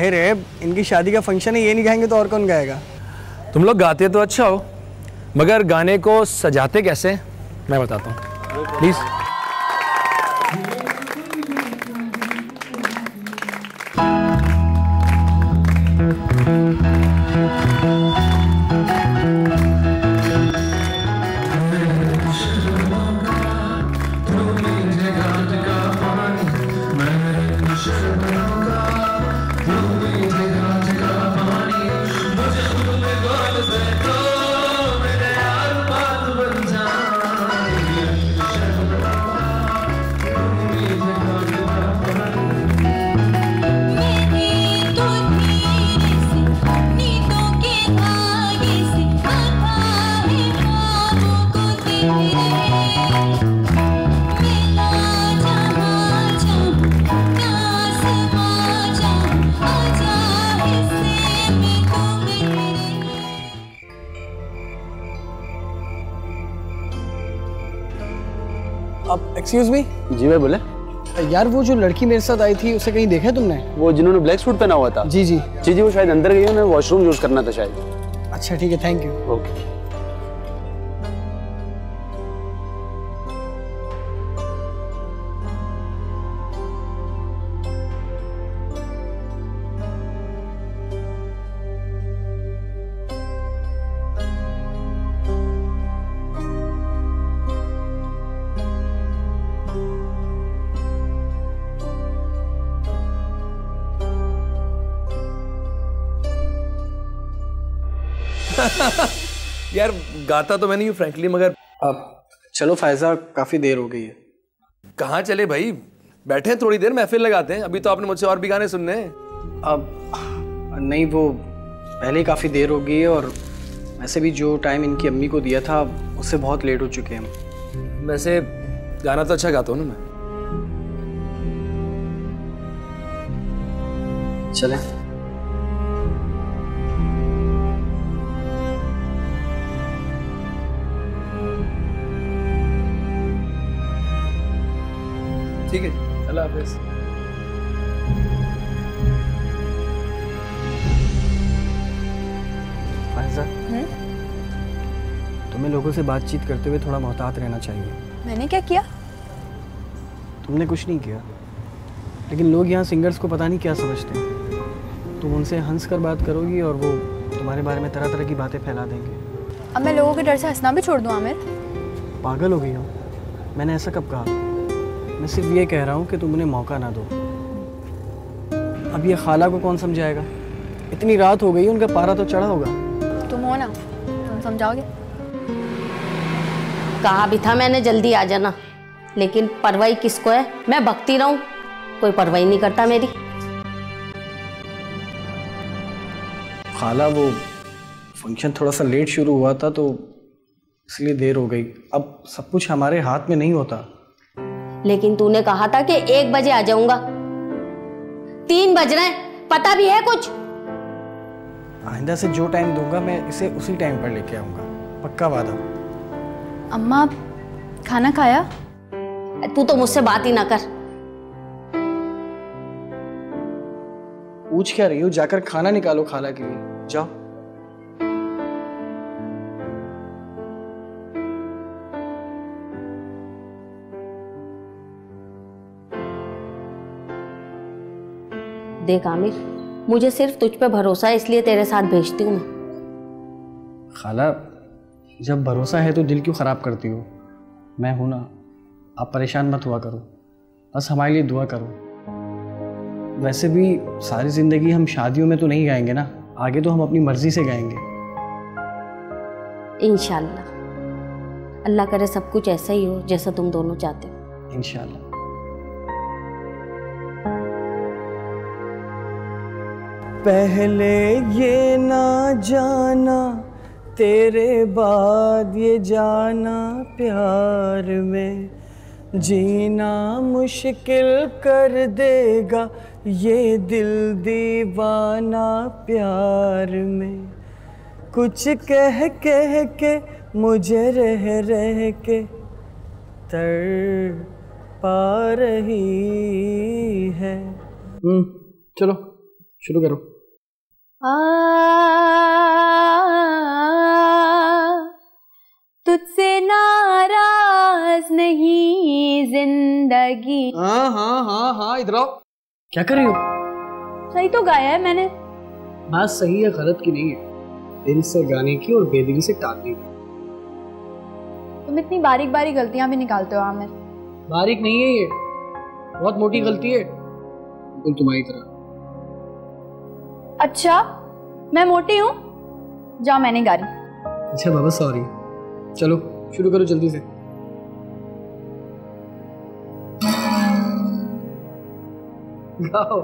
जाहिर है इनकी शादी का फंक्शन है, ये नहीं गाएंगे तो और कौन गाएगा। तुम लोग गाते तो अच्छा हो, मगर गाने को सजाते कैसे मैं बताता हूँ, प्लीज। अब एक्सक्यूज मी। जी भाई बोले। यार वो जो लड़की मेरे साथ आई थी उसे कहीं देखा है तुमने? वो जिन्होंने ब्लैक सूट पहना हुआ था? जी जी जी जी, वो शायद अंदर गई है, उन्हें वॉशरूम यूज करना था शायद। अच्छा ठीक है, थैंक यू। ओके। यार गाता तो मैं नहीं हूँ फ्रैंकली, मगर अब चलो फायजा, काफी देर हो गई है। कहाँ चले भाई, बैठे हैं थोड़ी देर, महफिल लगाते हैं। अभी तो आपने मुझसे और भी गाने सुनने हैं। अब नहीं, वो पहले ही काफी देर हो गई है और वैसे भी जो टाइम इनकी अम्मी को दिया था उससे बहुत लेट हो चुके हैं हम। वैसे गाना तो अच्छा गाता हूँ ना मैं। चले। ठीक है, अल्लाह हाफिज़। फायजा, तुम्हें लोगों से बातचीत करते हुए थोड़ा मोहतात रहना चाहिए। मैंने क्या किया? तुमने कुछ नहीं किया, लेकिन लोग यहाँ सिंगर्स को पता नहीं क्या समझते हैं। तुम उनसे हंस कर बात करोगी और वो तुम्हारे बारे में तरह तरह की बातें फैला देंगे। अब मैं लोगों के डर से हंसना भी छोड़ दूँ आमिर? पागल हो गई हो? मैंने ऐसा कब कहा? मैं सिर्फ ये कह रहा हूँ कि तुम उन्हें मौका ना दो। अब ये खाला को कौन समझाएगा? इतनी रात हो गई, उनका पारा तो चढ़ा होगा। तुम हो ना, तुम समझाओगे। कहा भी था मैंने जल्दी आ जाना, लेकिन परवाही किसको है? मैं भगती रहूं, कोई परवाही नहीं करता मेरी। खाला, वो फंक्शन थोड़ा सा लेट शुरू हुआ था तो इसलिए देर हो गई। अब सब कुछ हमारे हाथ में नहीं होता। लेकिन तूने कहा था कि 1 बजे आ जाऊंगा, 3 बज रहे हैं, पता भी है कुछ? आइंदा से जो टाइम दूंगा मैं इसे उसी टाइम पर लेके आऊंगा, पक्का वादा। अम्मा, खाना खाया? तू तो मुझसे बात ही ना कर। पूछ क्या रही हो? जाकर खाना निकालो खाला के लिए, जाओ। देख आमिर, मुझे सिर्फ तुझ पे भरोसा है, इसलिए तेरे साथ भेजती हूँ मैं। खाला, जब भरोसा है तो दिल क्यों खराब करती हो? मैं हूं ना, आप परेशान मत हुआ करो, बस हमारे लिए दुआ करो। वैसे भी सारी जिंदगी हम शादियों में तो नहीं गाएंगे ना, आगे तो हम अपनी मर्जी से गाएंगे। इंशाल्लाह, अल्लाह करे सब कुछ ऐसा ही हो जैसा तुम दोनों चाहते हो। इंशाल्लाह। पहले ये ना जाना, तेरे बाद ये जाना, प्यार में जीना मुश्किल कर देगा ये दिल दीवाना, प्यार में कुछ कह कह के मुझे रह रह के तर पा रही है। चलो शुरू करो। तुझसे नाराज नहीं जिंदगी। हाँ हाँ हाँ हाँ, इधर आओ। क्या कर रही हो? सही तो गाया है मैंने। बात सही है गलत की नहीं है, दिल से गाने की और बेदिली से टालने की। तुम इतनी बारीक बारीक गलतियां भी निकालते हो आमिर। बारीक नहीं है ये, बहुत मोटी गलती है, बिल्कुल तुम्हारी तरह। अच्छा, मैं मोटी हूँ? जा, मैंने गारी। अच्छा बाबा सॉरी, चलो शुरू करो जल्दी से। गाओ।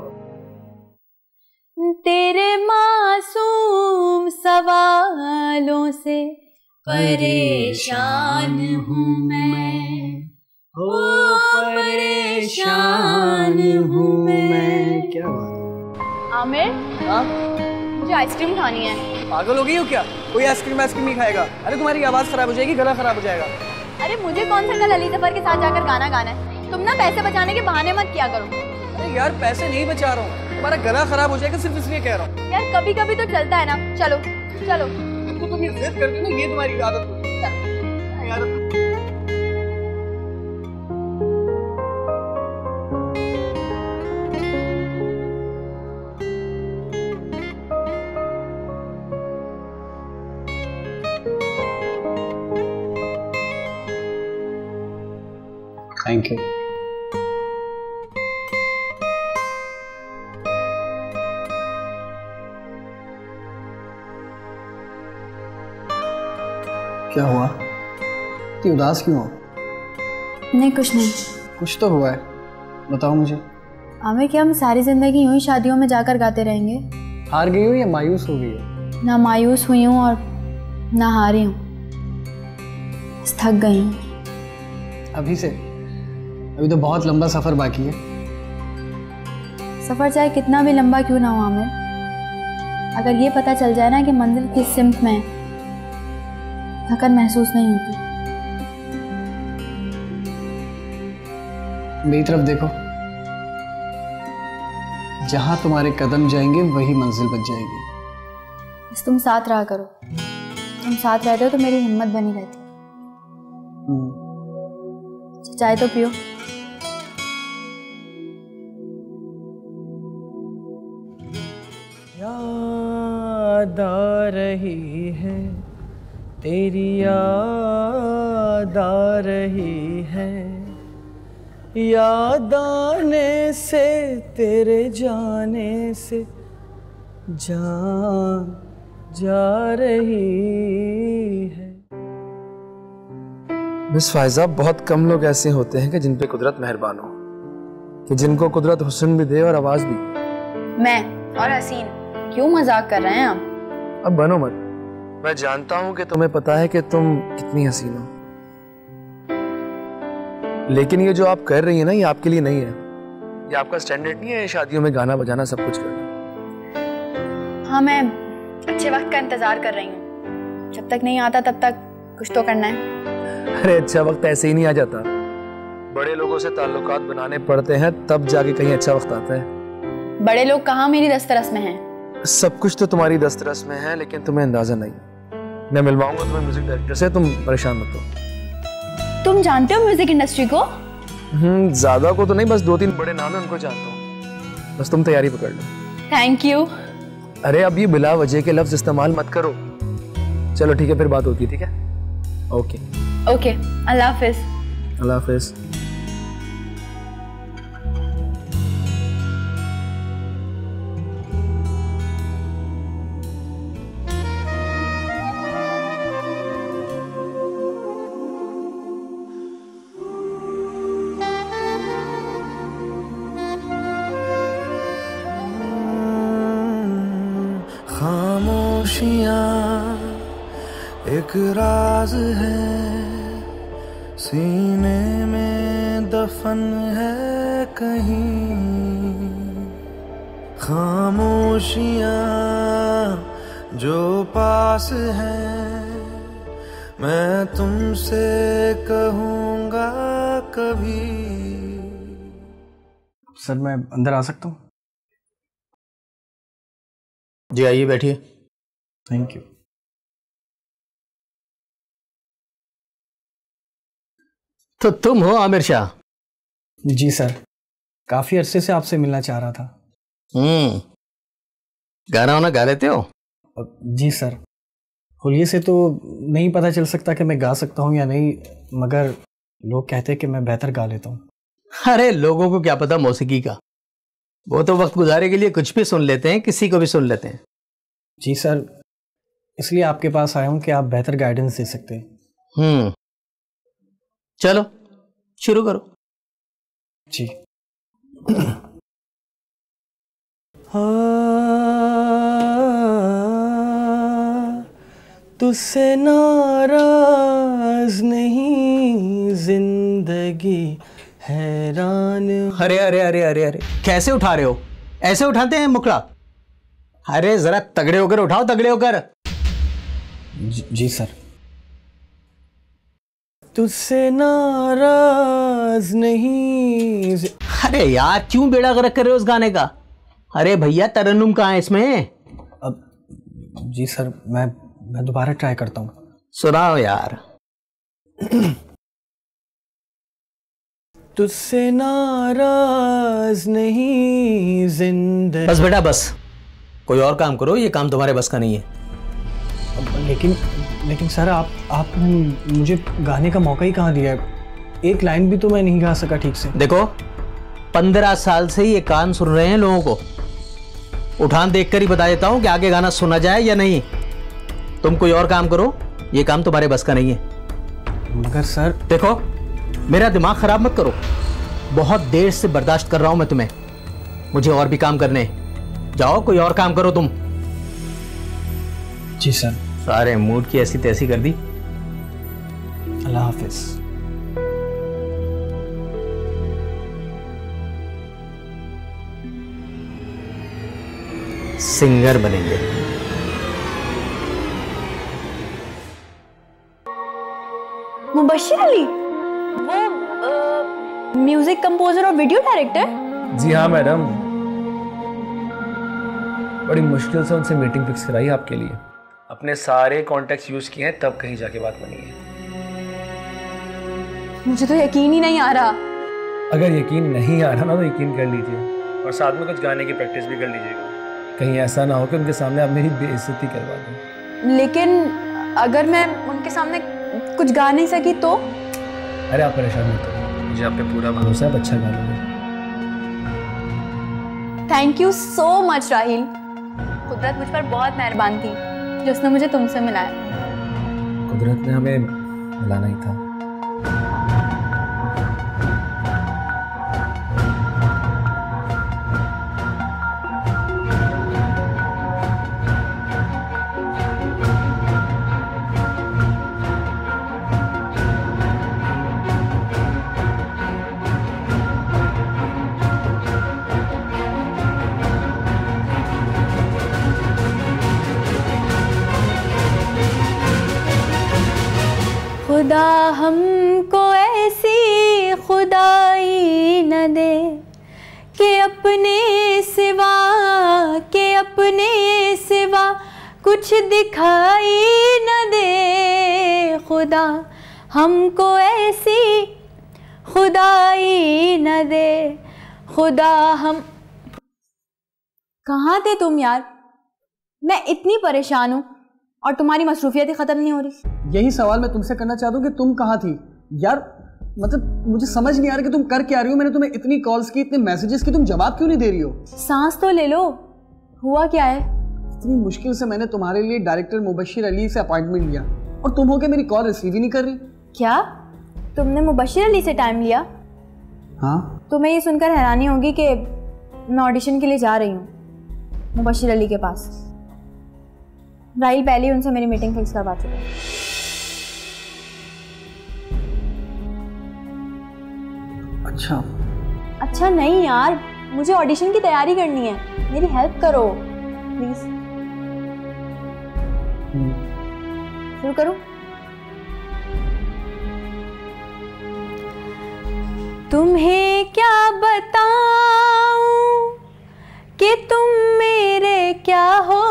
तेरे मासूम सवालों से परेशान हूँ मैं, ओ परेशान हूँ मैं। क्या बात है? आमिर, हाँ? मुझे आइसक्रीम खानी है। पागल हो गई हो क्या? कोई आइसक्रीम नहीं खाएगा। अरे तुम्हारी आवाज़ खराब हो जाएगी, गला खराब हो जाएगा। अरे मुझे कौन सा कल अली जफर के साथ जाकर गाना गाना है? तुम ना पैसे बचाने के बहाने मत किया करो। अरे यार पैसे नहीं बचा रहा हूँ, तुम्हारा गला खराब हो जाएगा सिर्फ इसलिए कह रहा हूँ। यार कभी कभी तो चलता है ना। चलो चलो। तो तुम ये जिद करती हो ना, ये तुम्हारी आदत होगी यार। Thank you. क्या हुआ? इतनी उदास क्यों हो? नहीं कुछ नहीं। कुछ तो हुआ है, बताओ मुझे। आमिर, क्या हम सारी जिंदगी यूं ही शादियों में जाकर गाते रहेंगे? हार गई हो या मायूस हो गई हो? ना मायूस हुई हूँ और ना हारी हूँ, बस थक गई हूँ। अभी से? अभी तो बहुत लंबा सफर बाकी है। सफर चाहे कितना भी लंबा क्यों ना हो आमिर, अगर ये पता चल जाए ना कि मंजिल किस सिमत में है, थकन महसूस नहीं होती। मेरी तरफ देखो, जहां तुम्हारे कदम जाएंगे वही मंजिल बच जाएगी। बस तुम साथ रहा करो। तुम साथ रहते हो तो मेरी हिम्मत बनी रहती। चाय तो पियो। याद आ रही है, तेरी याद आ रही है, याद आने से तेरे जाने से जान जा रही है। मिस फायजा, बहुत कम लोग ऐसे होते हैं कि जिन पे कुदरत मेहरबान हो, कि जिनको कुदरत हुस्न भी दे और आवाज भी। मैं और हसीन, क्यों मजाक कर रहे हैं आप? अब बनो मत, मैं जानता हूं कि तुम्हें पता है कि तुम कितनी हसीन हो, लेकिन ये जो आप कर रही है ना, ये आपके लिए नहीं है। ये आपका स्टैंडर्ड नहीं है शादियों में गाना बजाना सब कुछ करना। हाँ, मैं अच्छे वक्त का इंतजार कर रही हूँ। जब तक नहीं आता तब तक कुछ तो करना है। अरे अच्छा वक्त ऐसे ही नहीं आ जाता, बड़े लोगों से ताल्लुकात बनाने पड़ते हैं, तब जाके कहीं अच्छा वक्त आता है। बड़े लोग कहाँ मेरी दस्तरस में हैं? सब कुछ तो तुम्हारी दस्तरस में है, लेकिन तुम्हें अंदाजा नहीं। मैं मिलवाऊंगा तुम्हें म्यूजिक डायरेक्टर से, तुम परेशान मत हो। तुम जानते हो म्यूजिक इंडस्ट्री को? ज्यादा को तो नहीं, बस 2-3 बड़े नाम है उनको जानता हूँ। बस तुम तैयारी पकड़ लो। Thank you. अरे अब ये बिला वजह के लफ्ज इस्तेमाल मत करो। चलो ठीक है, फिर बात होती है। ठीक है, ओके ओके, अल्लाह हाफिज। अल्लाह हाफिज। खामोशियाँ एक राज है, सीने में दफन है कहीं। खामोशियाँ जो पास है, मैं तुमसे कहूँगा कभी। सर मैं अंदर आ सकता हूँ? जी आइए बैठिए। Thank you. तो तुम हो आमिर शाह? जी सर, काफी अरसे से आपसे मिलना चाह रहा था। गाना वाना गा लेते हो? जी सर, हुलिये से तो नहीं पता चल सकता कि मैं गा सकता हूँ या नहीं, मगर लोग कहते हैं कि मैं बेहतर गा लेता हूँ। अरे लोगों को क्या पता मौसीकी का, वो तो वक्त गुजारे के लिए कुछ भी सुन लेते हैं, किसी को भी सुन लेते हैं। जी सर, इसलिए आपके पास आया हूँ कि आप बेहतर गाइडेंस दे सकते हैं। चलो शुरू करो। जी। तुझसे नाराज नहीं जिंदगी हैरान। अरे अरे अरे अरे अरे कैसे उठा रहे हो? ऐसे उठाते हैं मुखड़ा? अरे जरा तगड़े होकर उठाओ, तगड़े होकर। जी सर। तुझसे नाराज नहीं। अरे यार क्यों बेड़ा गर्क कर रहे हो उस गाने का? अरे भैया तरन्नुम कहाँ है इसमें? अब जी सर, मैं दोबारा ट्राई करता हूँ। सुनाओ यार। तुझसे नाराज नहीं जिंदगी। बस बेटा बस, कोई और काम करो, ये काम तुम्हारे बस का नहीं है। लेकिन सर आपने मुझे गाने का मौका ही कहाँ दिया है? एक लाइन भी तो मैं नहीं गा सका ठीक से। देखो 15 साल से ये कान सुन रहे हैं लोगों को, उठान देखकर ही बता देता हूं कि आगे गाना सुना जाए या नहीं। तुम कोई और काम करो, ये काम तुम्हारे बस का नहीं है। मगर सर देखो मेरा दिमाग खराब मत करो, बहुत देर से बर्दाश्त कर रहा हूं मैं तुम्हें, मुझे और भी काम करने। जाओ कोई और काम करो तुम। जी सर। सारे मूड की ऐसी तैसी कर दी। अल्लाह हाफिज। सिंगर बनेंगे। मुबश्शिर अली, वो म्यूजिक कंपोजर और वीडियो डायरेक्टर? जी हाँ मैडम, बड़ी मुश्किल से उनसे मीटिंग फिक्स कराई आपके लिए। अपने सारे कॉन्टेक्ट्स यूज किए हैं, तब कहीं जाके बात बनी है। मुझे तो यकीन ही नहीं आ रहा। अगर यकीन नहीं आ रहा ना तो यकीन कर लीजिए, और साथ में कुछ गाने की प्रैक्टिस भी कर लीजिएगा, कहीं ऐसा ना हो कि उनके सामने आप मेरी बेइज्जती करवा दें। लेकिन अगर मैं उनके सामने कुछ गा नहीं सकी तो? अरे आप परेशान मत हो, मुझे आप पे पूरा भरोसा है, अच्छा गा लोगे। Thank you so much Rahil, कुदरत मुझ पर बहुत मेहरबान थी जो उसने मुझे तुमसे मिलाया। कुदरत ने हमें मिलाना ही था। खुदा हमको ऐसी खुदाई न दे कि अपने सिवा कुछ दिखाई न दे। खुदा हमको ऐसी खुदाई न दे। खुदा हम। कहाँ थे तुम यार? मैं इतनी परेशान हूँ और तुम्हारी मसरूफियत ही ख़त्म नहीं हो रही। यही सवाल मैं तुमसे करना चाहता हूँ कि तुम कहाँ थी यार? मतलब मुझे समझ नहीं आ रहा कि तुम कर क्या रही हो। मैंने तुम्हें इतनी कॉल्स की, इतने मैसेजेस की, तुम जवाब क्यों नहीं दे रही हो? सांस तो ले लो, हुआ क्या है? इतनी मुश्किल से मैंने तुम्हारे लिए डायरेक्टर मुबश्शिर अली से अपॉइंटमेंट लिया और तुम होके मेरी कॉल रिसीव ही नहीं कर रही। क्या तुमने मुबश्शिर अली से टाइम लिया? हाँ। तुम्हें ये सुनकर हैरानी होगी कि मैं ऑडिशन के लिए जा रही हूँ मुबश्शिर अली के पास। राहिल पहले ही उनसे मेरी मीटिंग फिक्स करवा चुका है। अच्छा नहीं यार, मुझे ऑडिशन की तैयारी करनी है, मेरी हेल्प करो प्लीज। शुरू करूं? तुम्हें क्या बताऊं कि तुम मेरे क्या हो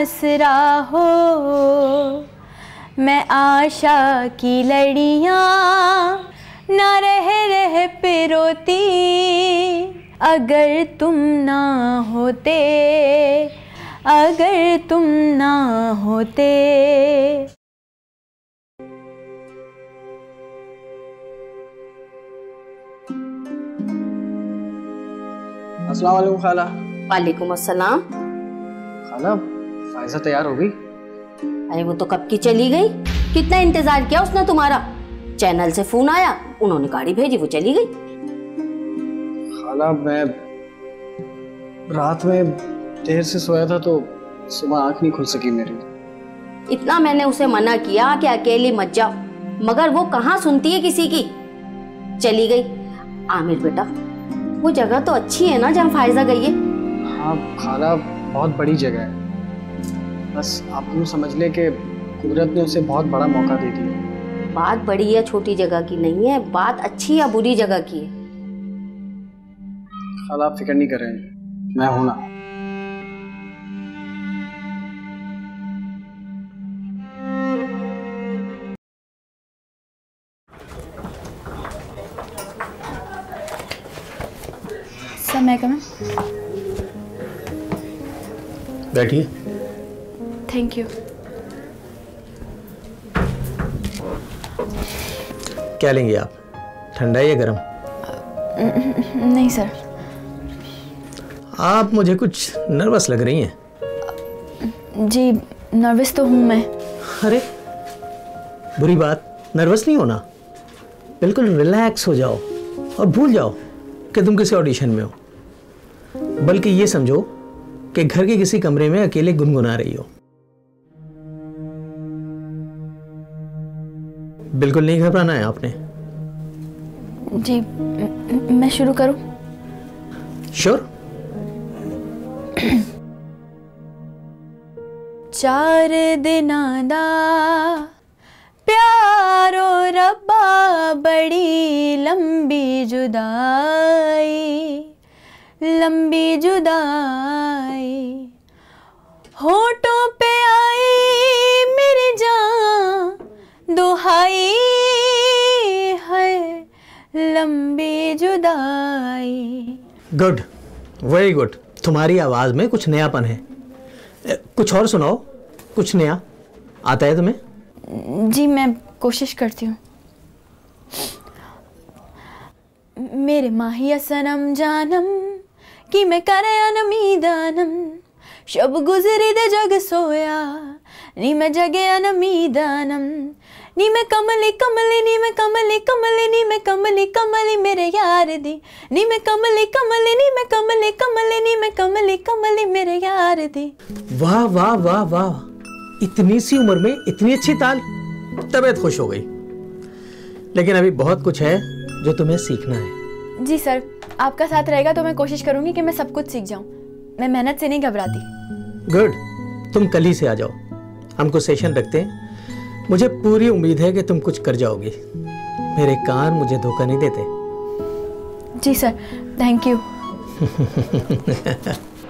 आसरा हो, मैं आशा की लड़ियां ना रह रह पे रोती, अगर तुम ना होते, अगर तुम ना होते। अस्सलाम वालेकुम खाला। वालेकुम अस्सलाम। खाला, फायजा तैयार हो गई? अरे वो तो कब की चली गई, कितना इंतजार किया उसने तुम्हारा। चैनल से फोन आया, उन्होंने गाड़ी भेजी, वो चली गई। खाला, मैं रात में देर से सोया था तो सुबह आंख नहीं खुल सकी मेरी। इतना मैंने उसे मना किया कि अकेली मत जाओ, मगर वो कहाँ सुनती है किसी की, चली गई। आमिर बेटा, वो जगह तो अच्छी है ना जहाँ फायजा गई है? हाँ खाला, बहुत बड़ी जगह है, बस आप यूँ समझ ले कि कुदरत ने उसे बहुत बड़ा मौका दे दिया। बात बड़ी या छोटी जगह की नहीं है, बात अच्छी या बुरी जगह की है। खाला, आप फिक्र नहीं कर रहे, मैं हूं ना। सर मैं कम। बैठिए। Thank you. क्या लेंगे आप, ठंडा या गरम? नहीं सर। आप मुझे कुछ नर्वस लग रही हैं। जी नर्वस तो हूँ मैं। अरे बुरी बात, नर्वस नहीं होना, बिल्कुल रिलैक्स हो जाओ और भूल जाओ कि तुम किसी ऑडिशन में हो, बल्कि ये समझो कि घर के किसी कमरे में अकेले गुनगुना रही हो। बिल्कुल नहीं घबराना है आपने। जी मैं शुरू करूं? श्योर। चार दिनां दा प्यारो रब्बा, बड़ी लंबी जुदाई, लंबी जुदाई, होठों पे आई मेरी जान दुहाई है, लंबी जुदाई। Good, very good. तुम्हारी आवाज में कुछ नयापन है। कुछ और सुनाओ, कुछ नया आता है तुम्हें? जी मैं कोशिश करती हूँ। मेरे माहिया सनम जानम कि मैं करे अनमीदानम, शब गुजरी दे जग सोया नी मैं जगे अनमीदानम, नी मैं कमली कमली, नी मैं कमली कमली, नी मैं कमली कमली मेरे यार दी, नी मैं कमली कमली, नी मैं कमली कमली, नी मैं कमली कमली मेरे यार दी। वाह वाह वाह वाह, इतनी सी उम्र में इतनी अच्छी ताल, तबीयत खुश हो गई। लेकिन अभी बहुत कुछ है जो तुम्हें सीखना है। जी सर, आपका साथ रहेगा तो मैं कोशिश करूंगी कि मैं सब कुछ सीख जाऊं। मैं मेहनत से नहीं घबराती। गुड, तुम कल ही से आ जाओ, हम कुछ सेशन रखते हैं। मुझे पूरी उम्मीद है कि तुम कुछ कर जाओगी। मेरे कान मुझे धोखा नहीं देते। जी सर, थैंक यू।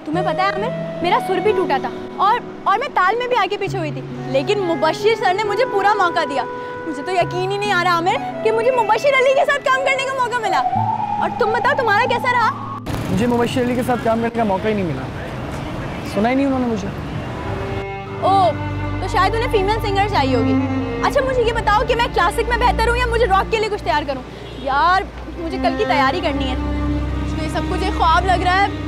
तुम्हें पता है आमिर, मेरा सुर भी टूटा था और मैं ताल में भी आगे पीछे हुई थी, लेकिन मुबश्शिर सर ने मुझे पूरा मौका दिया। मुझे तो यकीन ही नहीं आ रहा आमिर कि मुझे मुबश्शिर अली के साथ काम करने का मौका मिला। और तुम बताओ तुम्हारा कैसा रहा? मुझे मुबश्शिर अली के साथ काम करने का मौका ही नहीं मिला, सुना ही नहीं उन्होंने मुझे। ओह, तो शायद उन्हें फीमेल सिंगर चाहिए होगी। अच्छा मुझे ये बताओ कि मैं क्लासिक में बेहतर हूँ या मुझे रॉक के लिए कुछ तैयार करूँ? यार मुझे कल की तैयारी करनी है। मुझे ये सब कुछ एक ख्वाब लग रहा है।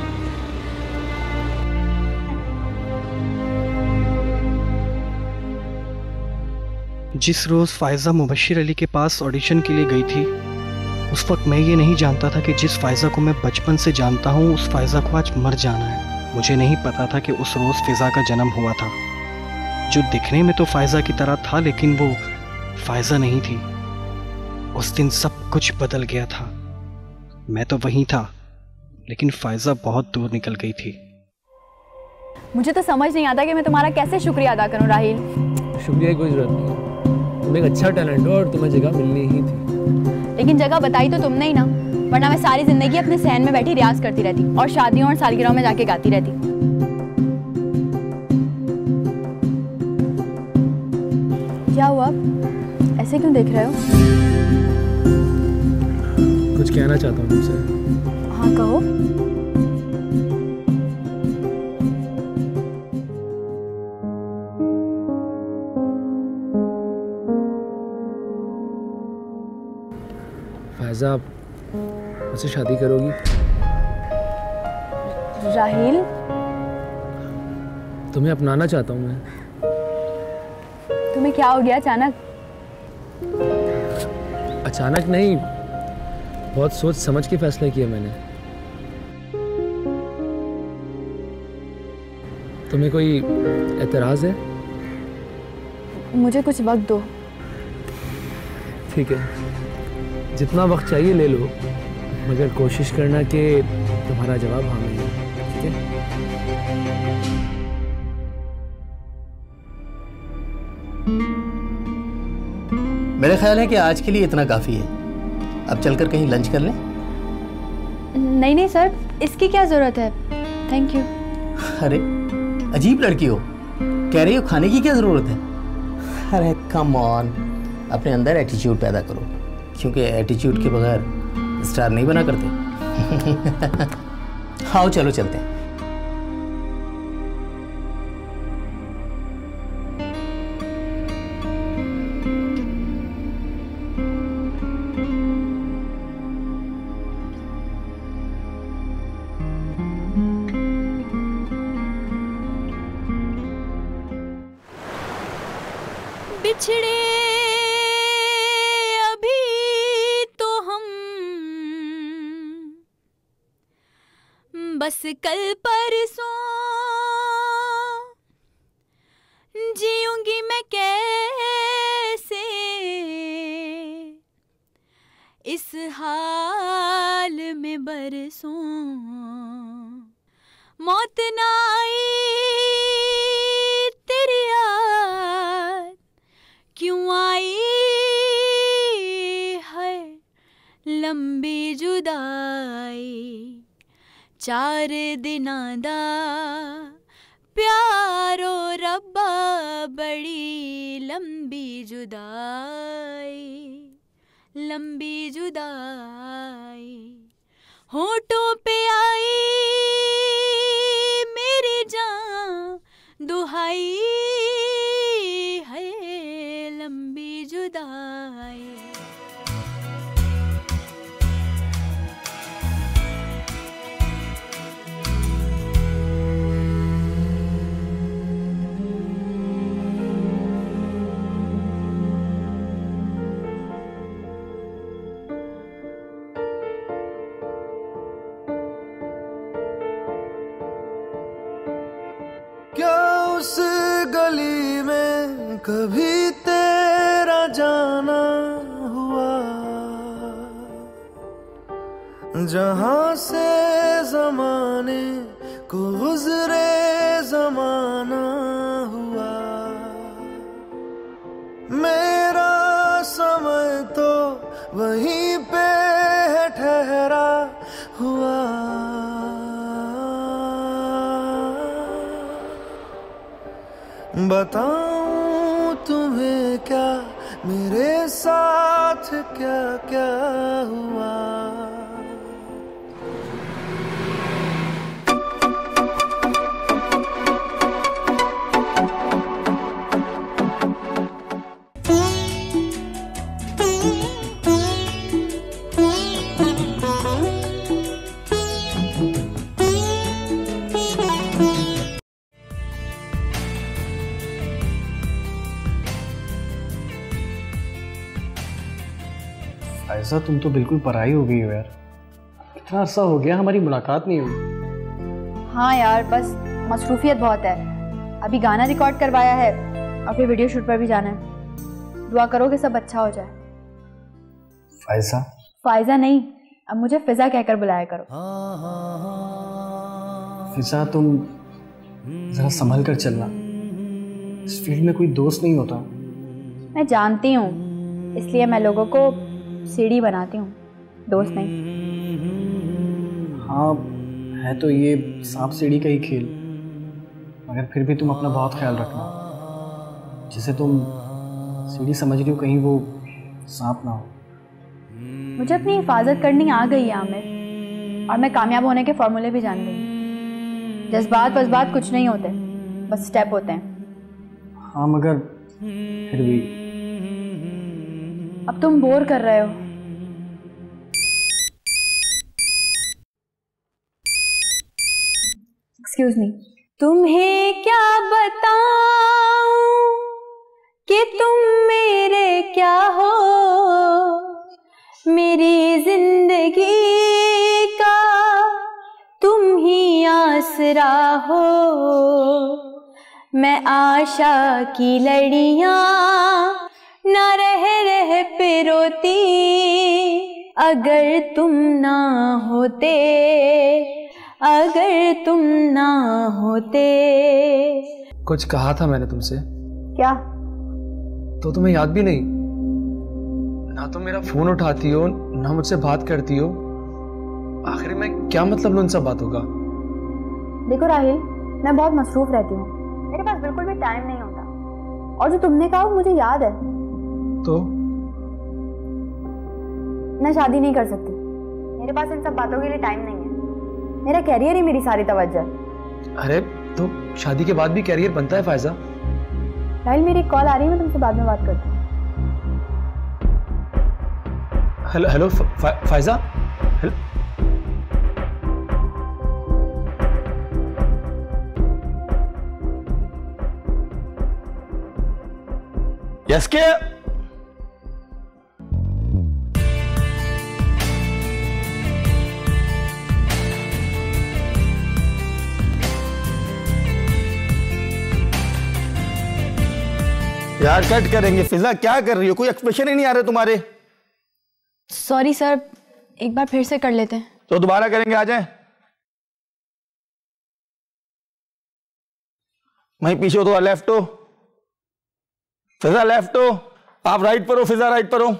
जिस रोज़ फ़ायज़ा मुबश्शिर अली के पास ऑडिशन के लिए गई थी, उस वक्त मैं ये नहीं जानता था कि जिस फ़ायज़ा को मैं बचपन से जानता हूँ, उस फ़ायज़ा को आज मर जाना है। मुझे नहीं पता था कि उस रोज़ फ़िज़ा का जन्म हुआ था, जो दिखने में तो फ़ायज़ा की तरह था, लेकिन वो फ़ायज़ा नहीं थी। उस दिन सब कुछ बदल गया था। मैं तो वहीं था, लेकिन फ़ायज़ा बहुत दूर निकल गई थी। मुझे तो समझ नहीं आता कि मैं तुम्हारा कैसे शुक्रिया अदा करूं राहिल। शुक्रिया की कोई जरूरत नहीं है, तुम एक अच्छा टैलेंट हो और तुम्हें जगह मिलनी ही थी। लेकिन जगह बताई तो तुमने ही ना, वरना मैं सारी जिंदगी अपने सहन में बैठी रियाज करती रहती और शादियों और सालगिरहों में जाके गाती रहती। हुआ? ऐसे क्यों देख रहे हो? कुछ कहना चाहता हूँ तुमसे। हाँ कहो। फायजा, आप मुझसे शादी करोगी? राहिल, तुम्हें अपनाना चाहता हूँ मैं। तुम्हें क्या हो गया अचानक? अचानक नहीं, बहुत सोच समझ के फैसला किया मैंने। तुम्हें कोई एतराज है? मुझे कुछ वक्त दो। ठीक है, जितना वक्त चाहिए ले लो, मगर कोशिश करना कि तुम्हारा जवाब हाँ नहीं है, ठीक है? मेरा ख्याल है कि आज के लिए इतना काफ़ी है। अब चलकर कहीं लंच कर लें? नहीं नहीं सर, इसकी क्या ज़रूरत है, थैंक यू। अरे अजीब लड़की हो, कह रही हो खाने की क्या ज़रूरत है? अरे कम ऑन, अपने अंदर एटीट्यूड पैदा करो, क्योंकि एटीट्यूड के बगैर स्टार नहीं बना करते। आओ चलो चलते हैं। बिछड़े अभी तो हम, बस कल परसों जीऊंगी मैं कैसे इस हाल में बरसों, मौत ना आई तेरी याद क्यों आई है लंबी जुदाई, 4 दिना दा प्यारो रब्बा बड़ी लंबी जुदाई, लंबी जुदाई, होठों पे आई मेरी जान दुहाई है लंबी जुदाई। क्या उस गली में कभी तेरा जाना हुआ, जहां से जमाने को गुजरे जमाना हुआ, मेरा समय तो वहीं पे है ठहरा हुआ, बताऊं तुम्हें क्या मेरे साथ क्या क्या हुआ। फायजा, तुम तो बिल्कुल पराई हो गई हो यार। इतना अरसा हो गया हमारी मुलाकात नहीं हुई। हाँ यार, बस मसरूफियत बहुत है। अभी गाना रिकॉर्ड करवाया है और फिर वीडियो शूट पर भी जाना है। दुआ करो कि सब अच्छा हो जाए। फायजा? फायजा नहीं, अब मुझे फिजा कहकर बुलाया करो। फिजा, तुम जरा संभल कर चलना, इस फील्ड में कोई दोस्त नहीं होता। मैं जानती हूँ, इसलिए मैं लोगों को सीढ़ी बनाती हूँ, दोस्त नहीं। हाँ है तो ये सांप सीढ़ी का ही खेल, मगर फिर भी तुम अपना बहुत ख्याल रखना। जिसे तुम सीढ़ी समझ रही हूँ कहीं वो सांप ना हो। मुझे अपनी हिफाजत करनी आ गई है आमिर, और मैं कामयाब होने के फॉर्मूले भी जान गई। जज्बात कुछ नहीं होते, बस स्टेप होते हैं। हाँ मगर फिर भी अब तुम बोर कर रहे हो। Excuse me. तुम्हें क्या बताऊं कि तुम मेरे क्या हो, मेरी जिंदगी का तुम ही आसरा हो। मैं आशा की लड़ियां ना रह पे रोती, अगर तुम ना होते, अगर तुम ना होते। कुछ कहा था मैंने तुमसे, क्या? तो तुम्हें याद भी नहीं? ना तुम मेरा फोन उठाती हो, ना मुझसे बात करती हो। आखिर में क्या मतलब लूं इन सब बातों का? देखो राहिल, मैं बहुत मसरूफ रहती हूँ, मेरे पास बिल्कुल भी टाइम नहीं होता। और जो तुमने कहा मुझे याद है। तो मैं शादी नहीं कर सकती, मेरे पास इन सब बातों के लिए टाइम नहीं है। मेरा कैरियर ही मेरी सारी तवज्जो है। अरे तो शादी के बाद भी कैरियर बनता है फायजा। राहिल, मेरी एक कॉल आ रही है, मैं तुमसे बाद में बात करती हूँ। Hello hello Faiza. Hello. Yes के यार कट करेंगे। फिजा क्या कर रही हो? कोई एक्सप्रेशन ही नहीं आ रहे तुम्हारे। सॉरी सर, एक बार फिर से कर लेते हैं। तो दोबारा करेंगे, आ जाए। वहीं पीछे हो तो लेफ्ट हो। फिजा लेफ्ट हो, आप राइट पर हो। फिजा राइट पर हो।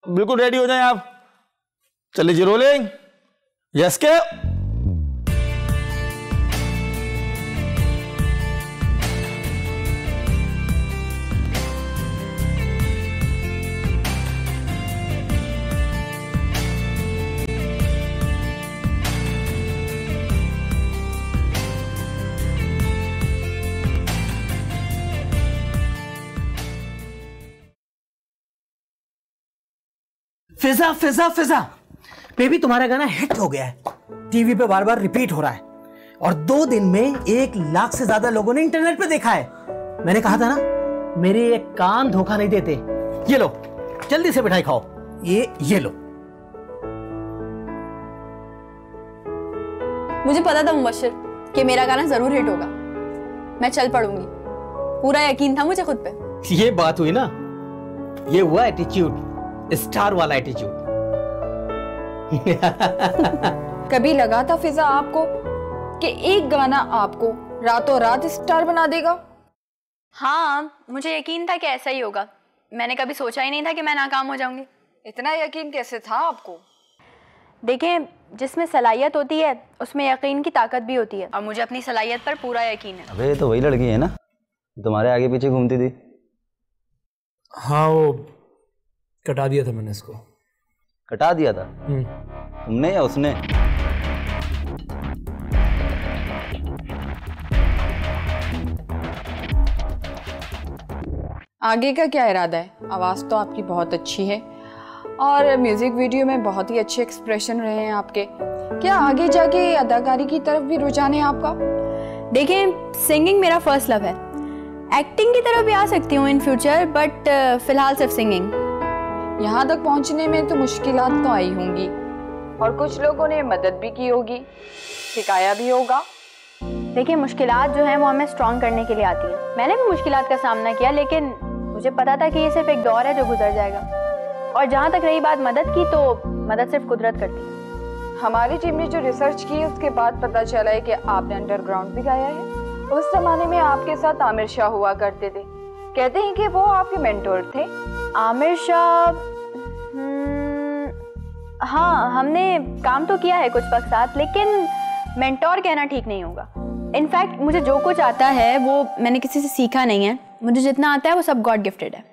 बिल्कुल रेडी हो जाएं आप। चलिए जी, रोलिंग। यस के। फिजा फिजा फिजा बेबी, तुम्हारा गाना हिट हो गया है, टीवी पे बार बार रिपीट हो रहा है, और 2 दिन में 1 लाख से ज्यादा लोगों ने इंटरनेट पे देखा है। मैंने कहा था ना, मेरे ये कान धोखा नहीं देते। ये लो, जल्दी से मिठाई खाओ। ये लो। मुझे पता था मुबश्शिर कि मेरा गाना जरूर हिट होगा, मैं चल पड़ूंगी, पूरा यकीन था मुझे खुद पे। ये बात हुई ना, ये हुआ एटीट्यूड, स्टार वाला एटीट्यूड। कभी लगा था फिजा आपको कि एक गाना आपको रातों रात स्टार बना देगा? हाँ, मुझे यकीन था कि ऐसा ही होगा। मैंने कभी सोचा ही नहीं था कि मैं नाकाम हो जाऊंगी। इतना यकीन कैसे था आपको? देखें, जिसमें सलाहियत होती है उसमें यकीन की ताकत भी होती है, और मुझे अपनी सलाहियत पर पूरा यकीन है। अबे ये तो वही लड़की है ना तुम्हारे आगे पीछे घूमती थी? हाँ, वो कटा दिया था मैंने इसको। कटा दिया था? तुमने या उसने? आगे का क्या इरादा है? आवाज़ तो आपकी बहुत अच्छी है और म्यूजिक वीडियो में बहुत ही अच्छे एक्सप्रेशन रहे हैं आपके। क्या आगे जाके अदाकारी की तरफ भी रुझान है आपका? देखें, सिंगिंग मेरा फर्स्ट लव है। एक्टिंग की तरफ भी आ सकती हूँ इन फ्यूचर, बट फिलहाल सिर्फ सिंगिंग। यहाँ तक पहुँचने में तो मुश्किलात तो आई होंगी और कुछ लोगों ने मदद भी की होगी, सिखाया भी होगा। देखिए, मुश्किलात जो हैं वो हमें स्ट्रॉन्ग करने के लिए आती हैं। मैंने भी मुश्किलात का सामना किया, लेकिन मुझे पता था कि ये सिर्फ एक दौर है जो गुजर जाएगा। और जहाँ तक रही बात मदद की, तो मदद सिर्फ कुदरत करती है। हमारी टीम ने जो रिसर्च की है उसके बाद पता चला है कि आपने अंडरग्राउंड भी गाया है। उस जमाने में आपके साथ आमिर शाह हुआ करते थे, कहते हैं कि वो आपके मेंटोर थे। आमिर शाह, हाँ, हमने काम तो किया है कुछ वक्त साथ, लेकिन मेंटोर कहना ठीक नहीं होगा। इनफैक्ट मुझे जो कुछ आता है वो मैंने किसी से सीखा नहीं है, मुझे जितना आता है वो सब गॉड गिफ्टेड है।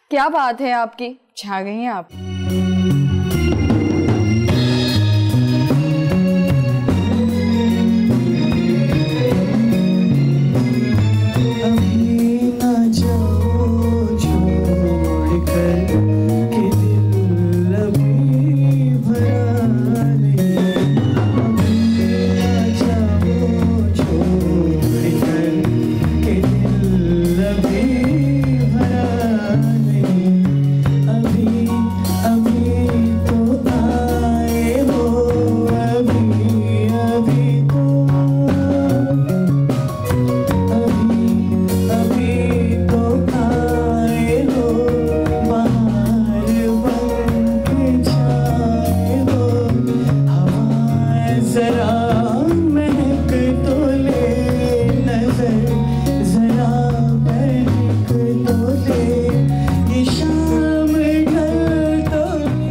क्या बात है आपकी, छा गई हैं आप।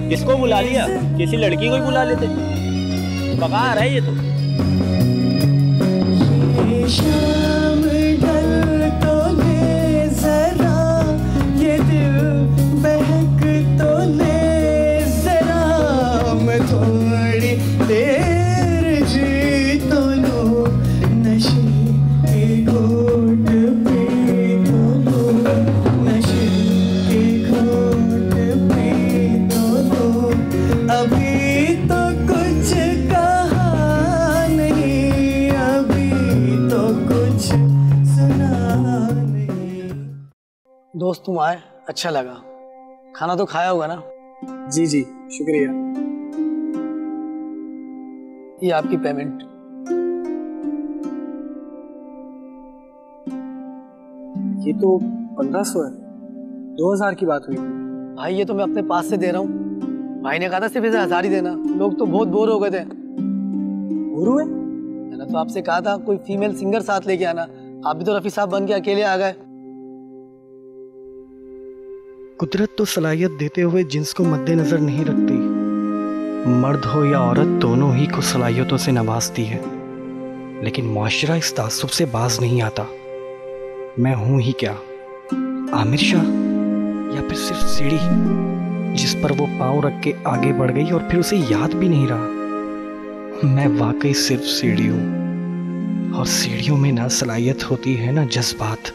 किसको बुला लिया? किसी लड़की को ही बुला लेते। बकार है ये तो। शाम ढल तो ले जरा, ये दिल बहक तो ले जरा, मैं थोड़ी देर जी तो लूं, नशे के घूंट पी तो लूं, नशे के घूंट पी तो लूं, अभी तो कुछ कहा नहीं, अभी तो कुछ सुना नहीं। दोस्त तुम आए, अच्छा लगा। खाना तो खाया होगा ना? जी जी शुक्रिया। ये आपकी पेमेंट। ये तो 1500 है, 2000 की बात हुई। भाई ये तो मैं अपने पास से दे रहा हूँ। भाई ने कहा था सिर्फ इसे 1000 ही देना। लोग तो बहुत बोर हो गए थे। बोर हुए? मैंने तो आपसे कहा था कोई फीमेल सिंगर साथ लेके आना। आप भी तो रफी साहब बन के अकेले आ गए। कुदरत तो सलाहियत देते हुए जिन्स को मद्देनजर नहीं रखती। मर्द हो या औरत, दोनों ही को सलाहियतों से नवाजती है, लेकिन मुआशरा इस तासुब से बाज नहीं आता। मैं हूं ही क्या, आमिर शाह, या फिर सिर्फ सीढ़ी जिस पर वो पांव रख के आगे बढ़ गई और फिर उसे याद भी नहीं रहा। मैं वाकई सिर्फ सीढ़ी हूं, और सीढ़ियों में ना सलाहियत होती है ना जज्बात।